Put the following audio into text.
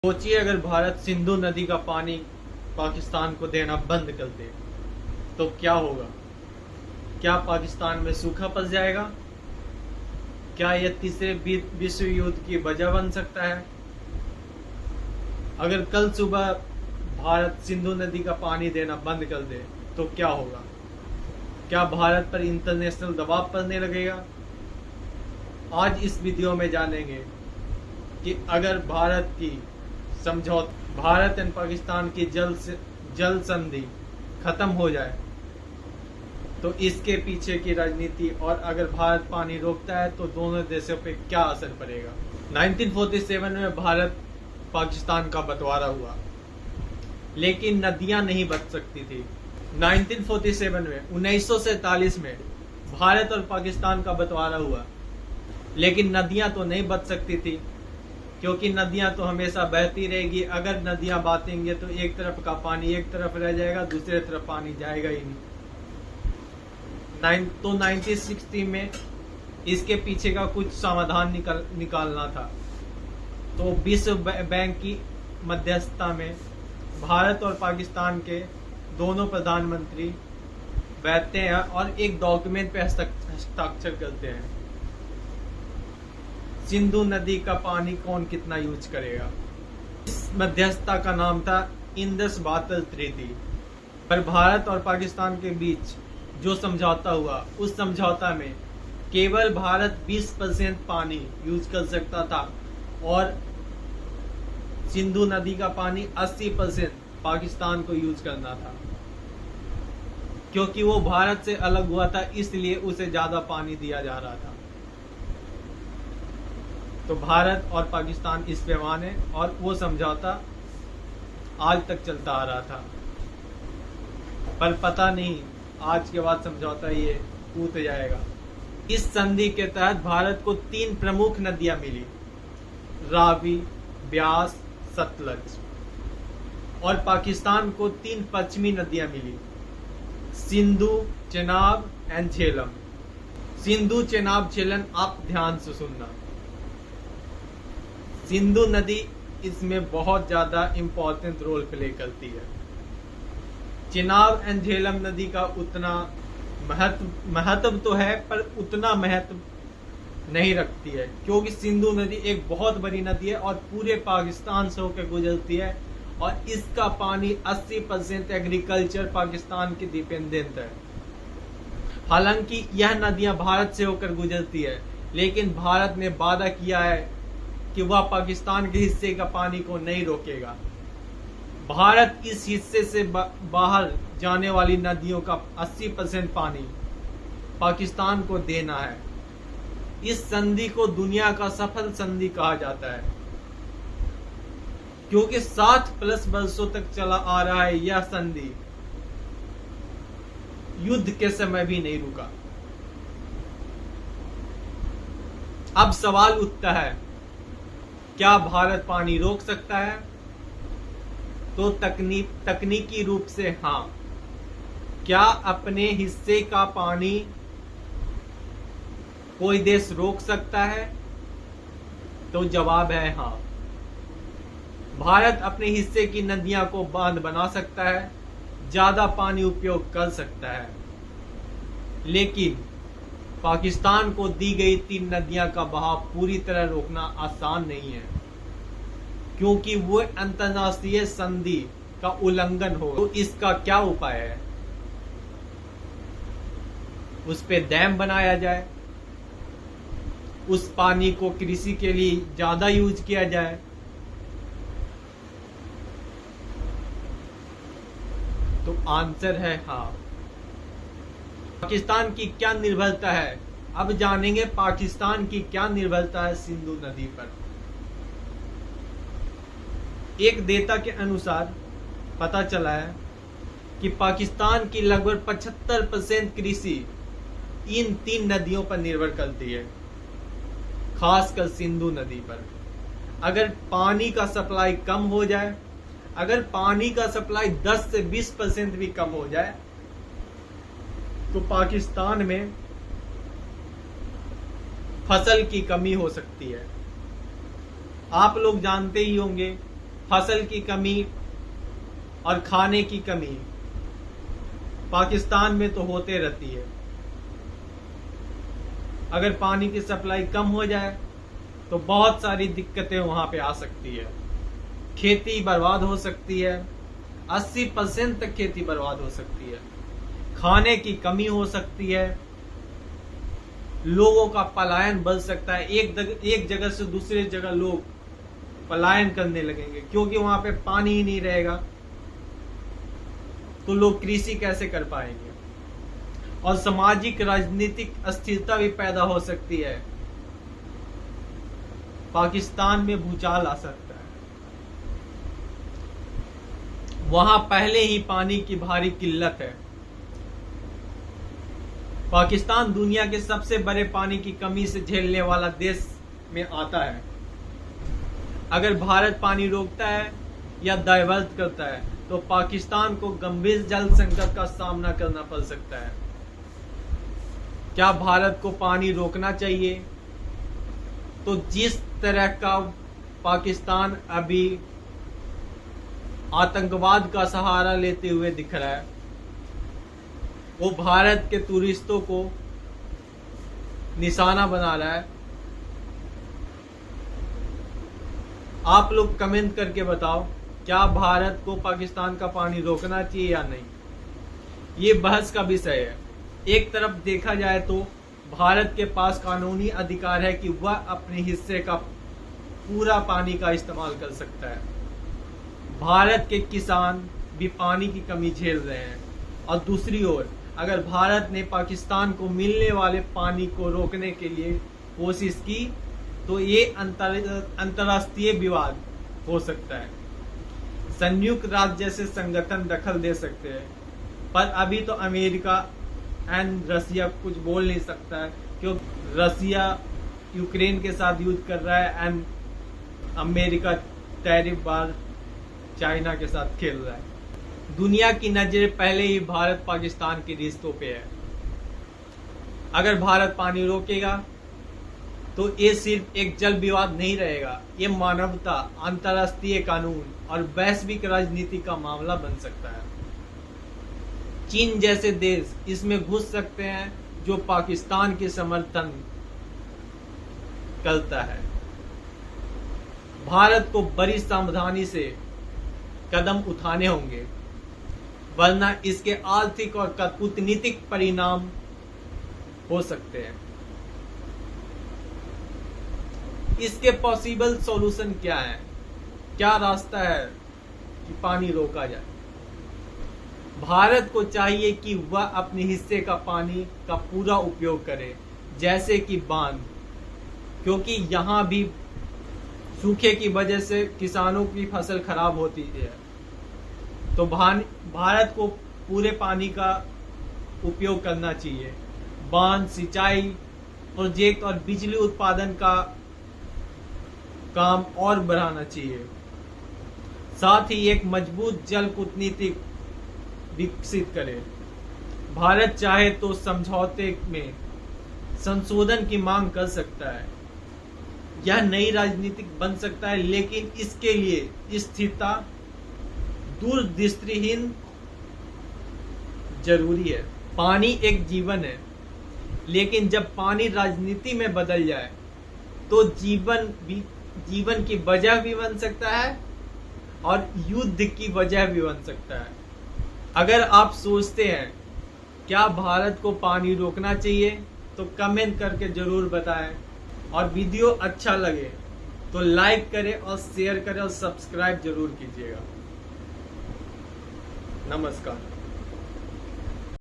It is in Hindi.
सोचिए अगर भारत सिंधु नदी का पानी पाकिस्तान को देना बंद कर दे तो क्या होगा। क्या पाकिस्तान में सूखा पड़ जाएगा? क्या यह तीसरे विश्व युद्ध की वजह बन सकता है? अगर कल सुबह भारत सिंधु नदी का पानी देना बंद कर दे तो क्या होगा? क्या भारत पर इंटरनेशनल दबाव पड़ने लगेगा? आज इस वीडियो में जानेंगे कि अगर भारत एंड पाकिस्तान की जल संधि खत्म हो जाए तो इसके पीछे की राजनीति और अगर भारत पानी रोकता है तो दोनों देशों पे क्या असर पड़ेगा। 1947 में भारत पाकिस्तान का बंटवारा हुआ, लेकिन नदियां नहीं बच सकती थी। 1947 में 1947 में भारत और पाकिस्तान का बंटवारा हुआ, लेकिन नदियां तो नहीं बच सकती थी, क्योंकि नदियां तो हमेशा बहती रहेगी। अगर नदियां बातेंगे तो एक तरफ का पानी एक तरफ रह जाएगा, दूसरे तरफ पानी जाएगा ही नहीं। तो 1960 में इसके पीछे का कुछ समाधान निकालना था। तो विश्व बैंक की मध्यस्थता में भारत और पाकिस्तान के दोनों प्रधानमंत्री बैठते हैं और एक डॉक्यूमेंट पे हस्ताक्षर करते हैं। सिंधु नदी का पानी कौन कितना यूज करेगा। इस मध्यस्थता का नाम था इंडस वाटर ट्रीटी। पर भारत और पाकिस्तान के बीच जो समझौता हुआ, उस समझौता में केवल भारत 20% पानी यूज कर सकता था और सिंधु नदी का पानी 80% पाकिस्तान को यूज करना था। क्योंकि वो भारत से अलग हुआ था, इसलिए उसे ज्यादा पानी दिया जा रहा था। तो भारत और पाकिस्तान इस पे माने और वो समझौता आज तक चलता आ रहा था। पर पता नहीं आज के बाद समझौता ये टूट जाएगा। इस संधि के तहत भारत को 3 प्रमुख नदियां मिली, रावी, ब्यास, सतलज, और पाकिस्तान को 3 पश्चिमी नदियां मिली, सिंधु, चेनाब एंड झेलम। सिंधु, चेनाब, झेलम आप ध्यान से सुनना। सिंधु नदी इसमें बहुत ज्यादा इंपॉर्टेंट रोल प्ले करती है। चेनाब एंड झेलम नदी का उतना महत्व तो है, पर उतना महत्व नहीं रखती है, क्योंकि सिंधु नदी एक बहुत बड़ी नदी है और पूरे पाकिस्तान से होकर गुजरती है और इसका पानी 80% एग्रीकल्चर पाकिस्तान की डिपेंडेंट है। हालांकि यह नदियां भारत से होकर गुजरती है, लेकिन भारत ने वादा किया है कि वह पाकिस्तान के हिस्से का पानी को नहीं रोकेगा। भारत इस हिस्से से बाहर जाने वाली नदियों का 80% पानी पाकिस्तान को देना है। इस संधि को दुनिया का सफल संधि कहा जाता है, क्योंकि 60+ वर्षों तक चला आ रहा है। यह संधि युद्ध के समय भी नहीं रुका। अब सवाल उठता है, क्या भारत पानी रोक सकता है? तो तकनीकी रूप से हाँ। क्या अपने हिस्से का पानी कोई देश रोक सकता है? तो जवाब है हाँ। भारत अपने हिस्से की नदियां को बांध बना सकता है, ज्यादा पानी उपयोग कर सकता है, लेकिन पाकिस्तान को दी गई 3 नदियां का बहाव पूरी तरह रोकना आसान नहीं है, क्योंकि वो अंतरराष्ट्रीय संधि का उल्लंघन हो। तो इसका क्या उपाय है? उस पे डैम बनाया जाए, उस पानी को कृषि के लिए ज्यादा यूज किया जाए। तो आंसर है हाँ। पाकिस्तान की क्या निर्भरता है? अब जानेंगे पाकिस्तान की क्या निर्भरता है सिंधु नदी पर। एक डेटा के अनुसार पता चला है कि पाकिस्तान की लगभग 75% कृषि इन 3 नदियों पर निर्भर करती है, खासकर सिंधु नदी पर। अगर पानी का सप्लाई कम हो जाए, अगर पानी का सप्लाई 10 से 20% भी कम हो जाए, तो पाकिस्तान में फसल की कमी हो सकती है। आप लोग जानते ही होंगे फसल की कमी और खाने की कमी पाकिस्तान में तो होते रहती है। अगर पानी की सप्लाई कम हो जाए तो बहुत सारी दिक्कतें वहां पे आ सकती है। खेती बर्बाद हो सकती है, 80% तक खेती बर्बाद हो सकती है, खाने की कमी हो सकती है, लोगों का पलायन बढ़ सकता है। एक जगह से दूसरे जगह लोग पलायन करने लगेंगे क्योंकि वहां पे पानी ही नहीं रहेगा, तो लोग कृषि कैसे कर पाएंगे। और सामाजिक राजनीतिक अस्थिरता भी पैदा हो सकती है। पाकिस्तान में भूचाल आ सकता है। वहां पहले ही पानी की भारी किल्लत है। पाकिस्तान दुनिया के सबसे बड़े पानी की कमी से झेलने वाला देश में आता है। अगर भारत पानी रोकता है या डाइवर्ट करता है तो पाकिस्तान को गंभीर जल संकट का सामना करना पड़ सकता है। क्या भारत को पानी रोकना चाहिए? तो जिस तरह का पाकिस्तान अभी आतंकवाद का सहारा लेते हुए दिख रहा है, वो भारत के टूरिस्टों को निशाना बना रहा है। आप लोग कमेंट करके बताओ, क्या भारत को पाकिस्तान का पानी रोकना चाहिए या नहीं? ये बहस का विषय है। एक तरफ देखा जाए तो भारत के पास कानूनी अधिकार है कि वह अपने हिस्से का पूरा पानी का इस्तेमाल कर सकता है। भारत के किसान भी पानी की कमी झेल रहे हैं। और दूसरी ओर अगर भारत ने पाकिस्तान को मिलने वाले पानी को रोकने के लिए कोशिश की तो ये अंतर्राष्ट्रीय विवाद हो सकता है। संयुक्त राज्य जैसे संगठन दखल दे सकते हैं, पर अभी तो अमेरिका एंड रसिया कुछ बोल नहीं सकता है क्योंकि रसिया यूक्रेन के साथ युद्ध कर रहा है and America tariff bar China के साथ खेल रहा है। दुनिया की नजर पहले ही भारत पाकिस्तान के रिश्तों पे है। अगर भारत पानी रोकेगा तो ये सिर्फ एक जल विवाद नहीं रहेगा, ये मानवता, अंतर्राष्ट्रीय कानून और वैश्विक राजनीति का मामला बन सकता है। चीन जैसे देश इसमें घुस सकते हैं जो पाकिस्तान के समर्थन करता है। भारत को बड़ी सावधानी से कदम उठाने होंगे, वरना इसके आर्थिक और कूटनीतिक परिणाम हो सकते हैं। इसके पॉसिबल सॉल्यूशन क्या है? क्या रास्ता है कि पानी रोका जाए? भारत को चाहिए कि वह अपने हिस्से का पानी का पूरा उपयोग करे, जैसे कि बांध, क्योंकि यहां भी सूखे की वजह से किसानों की फसल खराब होती है। तो भारत को पूरे पानी का उपयोग करना चाहिए। बांध, सिंचाई प्रोजेक्ट और बिजली उत्पादन का काम और बढ़ाना चाहिए। साथ ही एक मजबूत जल कूटनीति विकसित करे। भारत चाहे तो समझौते में संशोधन की मांग कर सकता है। यह नई राजनीतिक बन सकता है, लेकिन इसके लिए स्थिरता, दूरदृष्टिहीन जरूरी है। पानी एक जीवन है, लेकिन जब पानी राजनीति में बदल जाए तो जीवन की वजह भी बन सकता है और युद्ध की वजह भी बन सकता है। अगर आप सोचते हैं क्या भारत को पानी रोकना चाहिए तो कमेंट करके जरूर बताएं, और वीडियो अच्छा लगे तो लाइक करें और शेयर करें और सब्सक्राइब जरूर कीजिएगा। नमस्कार।